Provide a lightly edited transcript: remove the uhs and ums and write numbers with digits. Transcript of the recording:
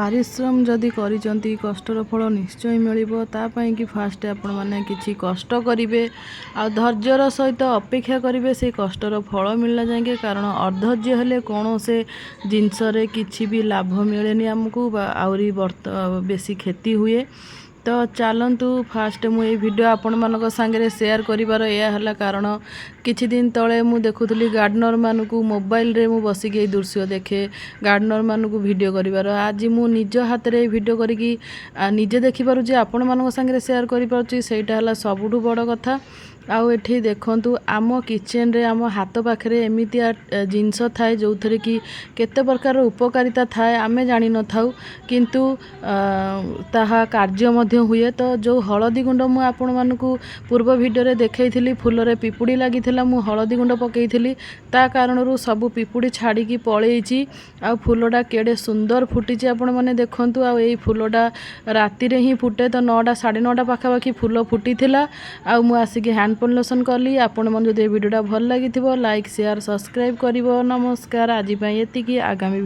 परिश्रम जदि करिसेंती कष्टर फल निश्चय मिलिबो तापाई कि फास्ट आपण माने किछि कष्ट करिवे आ धैर्यर सहित अपेक्षा करिवे से कष्टर फल मिलला जाएंगे कारण अधैर्य हेले कौन से जिनस रे किछि भी लाभ मिलेनी आमको आउरी बेसी क्षति हुए। तो चलतु फास्ट मुझे वीडियो आपण मानक सांगे शेयर करिवार यह हला कारण किछि दिन तले मु देखुली गार्डनर मानकु मोबाइल रे मु बसिक दृश्य देखे गार्डनर मानकु वीडियो करिवार आज मु निज हाथ रे वीडियो करिकी निजे देखि पारुची आपण मानक सांगे शेयर करि पारुची सेटा हला सबुठु बड़ कथा। आउ एठी देखंतु आम किचेन रे आम हाथ पाखरे एमितिया जिनस थाए जो थरे कि केते प्रकार उपकारिता थाए आमे जानि न थाउ किंतु ताहा कार्य मध्य हुए। तो जो हलदी गुंड मु आपण मानकु पूर्व वीडियो रे देखैथिली फूल रे पिपुड़ी लागिथिला मु हलदी गुंड पकेइथिली ता कारणरू सब पिपुड़ी छाड़ी की पळेइची आ फूलडा केडे सुंदर फुटिची आपण माने देखंतु आ एई फूलडा राति रे ही फुटे तो 9टा 9:30 पाखापाखि फूल फुटिथिला आ मु आसिकी हैंड पॉलिशन कली आपण मन जदि वीडियोटा भल लागिथिबो लाइक शेयर सब्सक्राइब करिवो। नमस्कार आज पई एतिकी आगामी